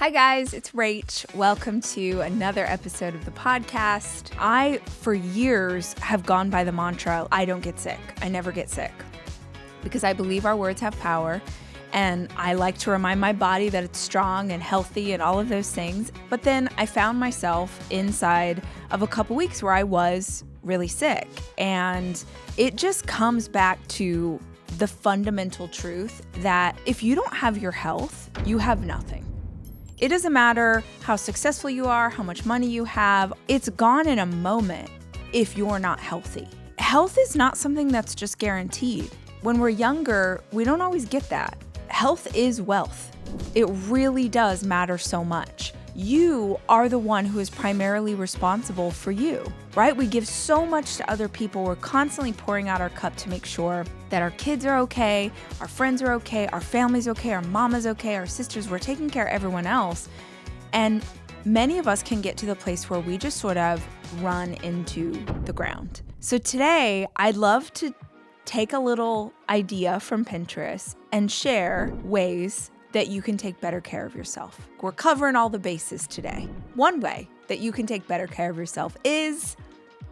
Hi guys, it's Rach. Welcome to another episode of the podcast. I, for years, have gone by the mantra, I don't get sick. I never get sick. Because I believe our words have power, and I like to remind my body that it's strong and healthy and all of those things. But then I found myself inside of a couple weeks where I was really sick. And it just comes back to the fundamental truth that if you don't have your health, you have nothing. It doesn't matter how successful you are, how much money you have. It's gone in a moment if you're not healthy. Health is not something that's just guaranteed. When we're younger, we don't always get that. Health is wealth. It really does matter so much. You are the one who is primarily responsible for you, right? We give so much to other people. We're constantly pouring out our cup to make sure that our kids are okay, our friends are okay, our family's okay, our mama's okay, our sisters, we're taking care of everyone else. And many of us can get to the place where we just sort of run into the ground. So today, I'd love to take a little idea from Pinterest and share ways that you can take better care of yourself. We're covering all the bases today. One way that you can take better care of yourself is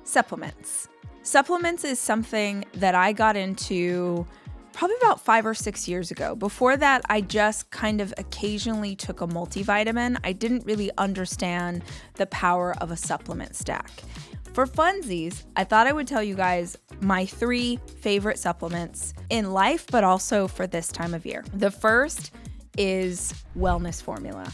supplements. Supplements is something that I got into probably about 5 or 6 years ago. Before that, I just kind of occasionally took a multivitamin. I didn't really understand the power of a supplement stack. For funsies, I thought I would tell you guys my 3 favorite supplements in life, but also for this time of year. The first is Wellness Formula.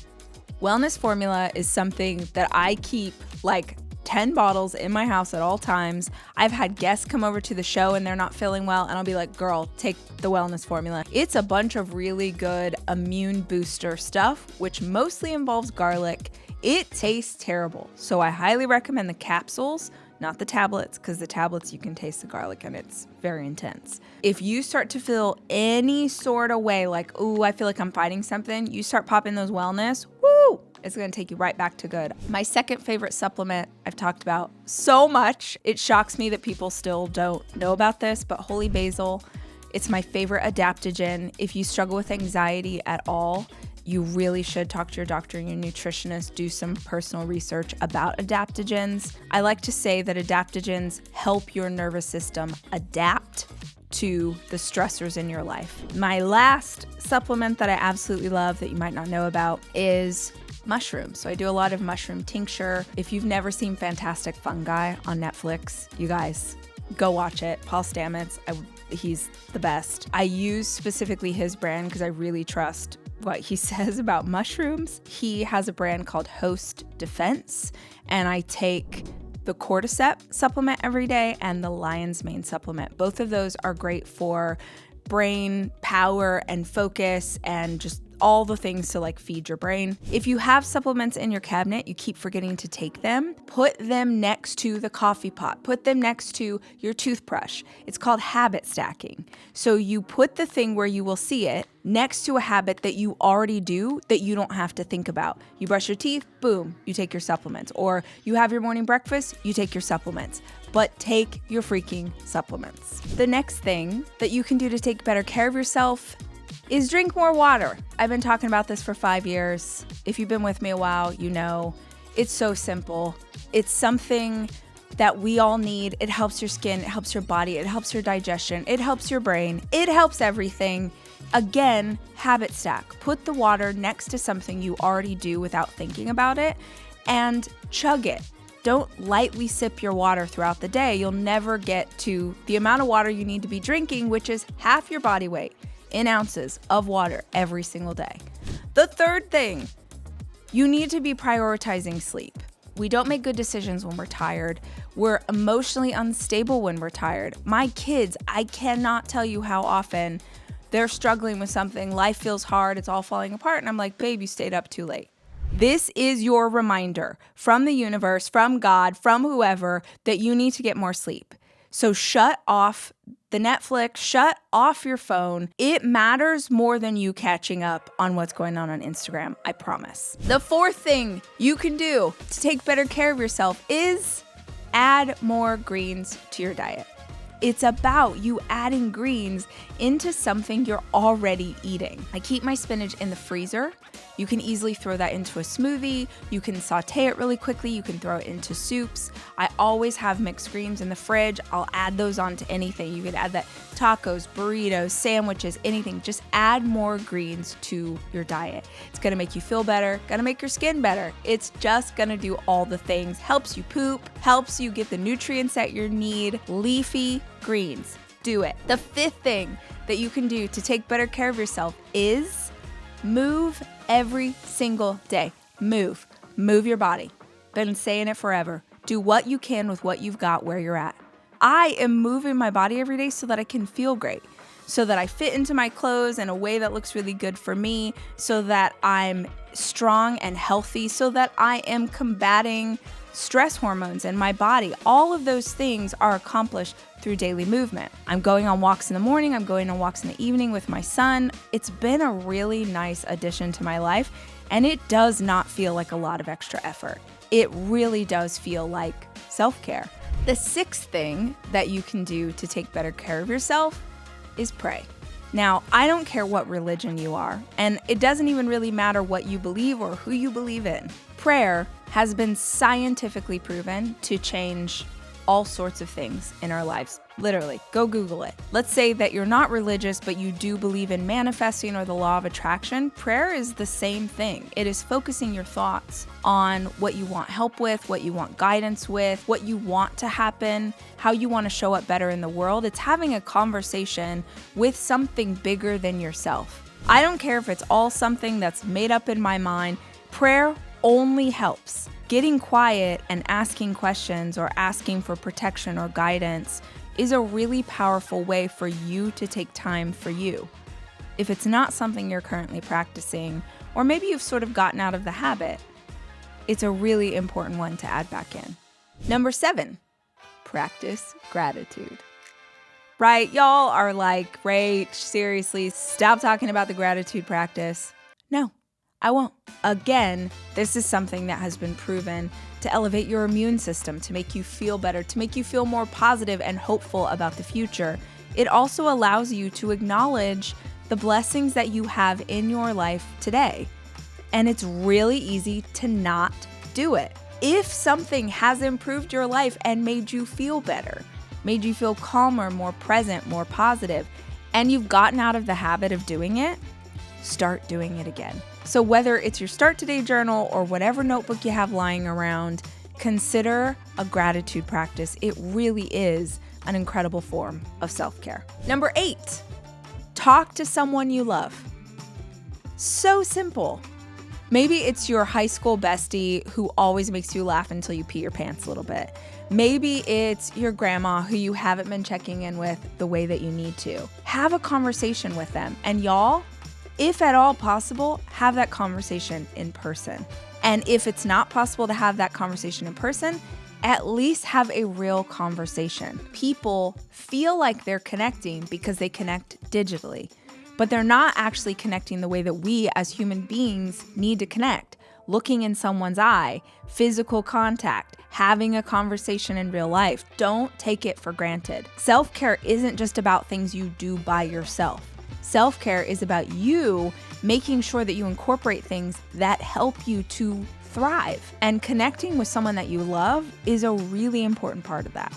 Wellness Formula is something that I keep like 10 bottles in my house at all times. I've had guests come over to the show and they're not feeling well, and I'll be like, girl, take the Wellness Formula. It's a bunch of really good immune booster stuff, which mostly involves garlic. It tastes terrible, so I highly recommend the capsules, not the tablets, because the tablets you can taste the garlic and it's very intense. If you start to feel any sort of way like, ooh, I feel like I'm fighting something, you start popping those Wellness, woo, it's gonna take you right back to good. My second favorite supplement I've talked about so much, it shocks me that people still don't know about this, but holy basil, it's my favorite adaptogen. If you struggle with anxiety at all, you really should talk to your doctor and your nutritionist, do some personal research about adaptogens. I like to say that adaptogens help your nervous system adapt to the stressors in your life. My last supplement that I absolutely love that you might not know about is mushrooms. So I do a lot of mushroom tincture. If you've never seen Fantastic Fungi on Netflix, you guys, go watch it. Paul Stamets, he's the best. I use specifically his brand because I really trust what he says about mushrooms. He has a brand called Host Defense, and I take the Cordyceps supplement every day and the Lion's Mane supplement. Both of those are great for brain power and focus and just all the things to like feed your brain. If you have supplements in your cabinet, you keep forgetting to take them, put them next to the coffee pot, put them next to your toothbrush. It's called habit stacking. So you put the thing where you will see it next to a habit that you already do that you don't have to think about. You brush your teeth, boom, you take your supplements. Or you have your morning breakfast, you take your supplements. But take your freaking supplements. The next thing that you can do to take better care of yourself is drink more water. I've been talking about this for 5 years. If you've been with me a while, you know it's so simple. It's something that we all need. It helps your skin, it helps your body, it helps your digestion, it helps your brain, it helps everything. Again, habit stack. Put the water next to something you already do without thinking about it and chug it. Don't lightly sip your water throughout the day. You'll never get to the amount of water you need to be drinking, which is half your body weight in ounces of water every single day. The third thing, you need to be prioritizing sleep. We don't make good decisions when we're tired. We're emotionally unstable when we're tired. My kids, I cannot tell you how often they're struggling with something. Life feels hard. It's all falling apart. And I'm like, babe, you stayed up too late. This is your reminder from the universe, from God, from whoever, that you need to get more sleep. So shut off the Netflix, shut off your phone. It matters more than you catching up on what's going on Instagram, I promise. The fourth thing you can do to take better care of yourself is add more greens to your diet. It's about you adding greens into something you're already eating. I keep my spinach in the freezer. You can easily throw that into a smoothie. You can saute it really quickly. You can throw it into soups. I always have mixed greens in the fridge. I'll add those onto anything. You could add that tacos, burritos, sandwiches, anything. Just add more greens to your diet. It's gonna make you feel better, gonna make your skin better. It's just gonna do all the things. Helps you poop, helps you get the nutrients that you need. Leafy greens, do it. The fifth thing that you can do to take better care of yourself is move every single day. Move your body. Been saying it forever. Do what you can with what you've got where you're at. I am moving my body every day so that I can feel great, so that I fit into my clothes in a way that looks really good for me, so that I'm strong and healthy, so that I am combating stress hormones in my body. All of those things are accomplished through daily movement. I'm going on walks in the morning. I'm going on walks in the evening with my son. It's been a really nice addition to my life, and it does not feel like a lot of extra effort. It really does feel like self-care. The sixth thing that you can do to take better care of yourself is pray. Now, I don't care what religion you are, and it doesn't even really matter what you believe or who you believe in. Prayer has been scientifically proven to change all sorts of things in our lives. Literally, go Google it. Let's say that you're not religious, but you do believe in manifesting or the law of attraction. Prayer is the same thing. It is focusing your thoughts on what you want help with, what you want guidance with, what you want to happen, how you want to show up better in the world. It's having a conversation with something bigger than yourself. I don't care if it's all something that's made up in my mind. Prayer only helps. Getting quiet and asking questions or asking for protection or guidance is a really powerful way for you to take time for you. If it's not something you're currently practicing, or maybe you've sort of gotten out of the habit, it's a really important one to add back in. Number 7, practice gratitude. Right? Y'all are like, great, seriously, stop talking about the gratitude practice. No, I won't. Again, this is something that has been proven to elevate your immune system, to make you feel better, to make you feel more positive and hopeful about the future. It also allows you to acknowledge the blessings that you have in your life today. And it's really easy to not do it. If something has improved your life and made you feel better, made you feel calmer, more present, more positive, and you've gotten out of the habit of doing it, start doing it again. So whether it's your Start Today journal or whatever notebook you have lying around, consider a gratitude practice. It really is an incredible form of self-care. Number 8, talk to someone you love. So simple. Maybe it's your high school bestie who always makes you laugh until you pee your pants a little bit. Maybe it's your grandma who you haven't been checking in with the way that you need to. Have a conversation with them. And y'all, if at all possible, have that conversation in person. And if it's not possible to have that conversation in person, at least have a real conversation. People feel like they're connecting because they connect digitally, but they're not actually connecting the way that we as human beings need to connect. Looking in someone's eye, physical contact, having a conversation in real life. Don't take it for granted. Self-care isn't just about things you do by yourself. Self-care is about you making sure that you incorporate things that help you to thrive. And connecting with someone that you love is a really important part of that.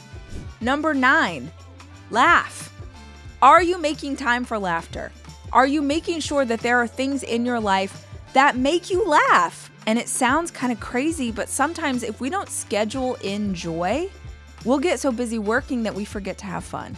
Number 9, laugh. Are you making time for laughter? Are you making sure that there are things in your life that make you laugh? And it sounds kind of crazy, but sometimes if we don't schedule in joy, we'll get so busy working that we forget to have fun.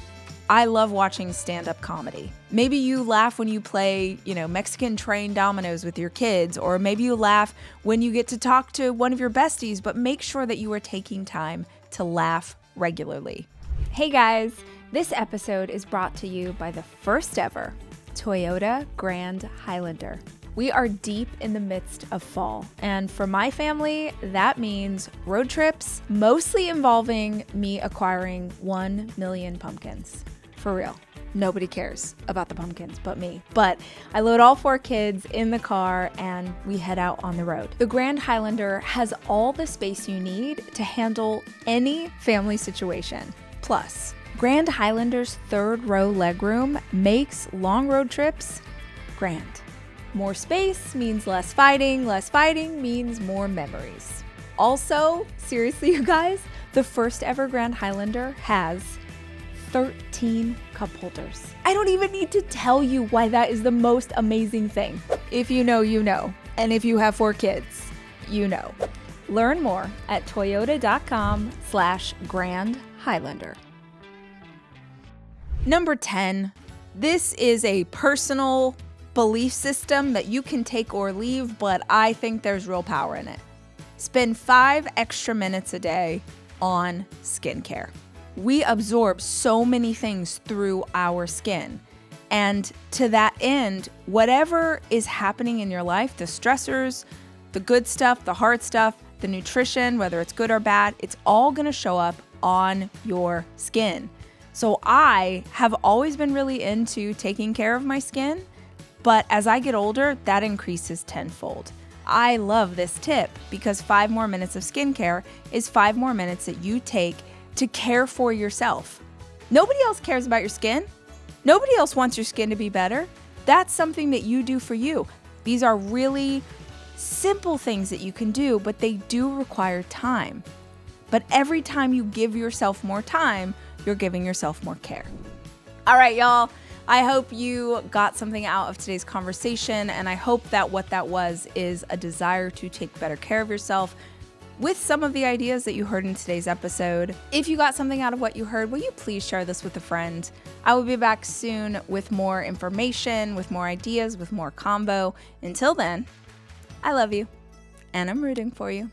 I love watching stand-up comedy. Maybe you laugh when you play, Mexican train dominoes with your kids, or maybe you laugh when you get to talk to one of your besties, but make sure that you are taking time to laugh regularly. Hey guys, this episode is brought to you by the first ever Toyota Grand Highlander. We are deep in the midst of fall, and for my family, that means road trips, mostly involving me acquiring 1 million pumpkins. For real. Nobody cares about the pumpkins but me. But I load all 4 kids in the car and we head out on the road. The Grand Highlander has all the space you need to handle any family situation. Plus, Grand Highlander's third row legroom makes long road trips grand. More space means less fighting means more memories. Also, seriously, you guys, the first ever Grand Highlander has 13 cup holders. I don't even need to tell you why that is the most amazing thing. If you know, you know. And if you have 4 kids, you know. Learn more at toyota.com/Grand Highlander. Number 10, this is a personal belief system that you can take or leave, but I think there's real power in it. Spend 5 extra minutes a day on skincare. We absorb so many things through our skin. And to that end, whatever is happening in your life, the stressors, the good stuff, the hard stuff, the nutrition, whether it's good or bad, it's all going to show up on your skin. So I have always been really into taking care of my skin, but as I get older, that increases tenfold. I love this tip because 5 more minutes of skincare is 5 more minutes that you take to care for yourself. Nobody else cares about your skin. Nobody else wants your skin to be better. That's something that you do for you. These are really simple things that you can do, but they do require time. But every time you give yourself more time, you're giving yourself more care. All right, y'all. I hope you got something out of today's conversation, and I hope that what that was is a desire to take better care of yourself with some of the ideas that you heard in today's episode. If you got something out of what you heard, will you please share this with a friend? I will be back soon with more information, with more ideas, with more combo. Until then, I love you, and I'm rooting for you.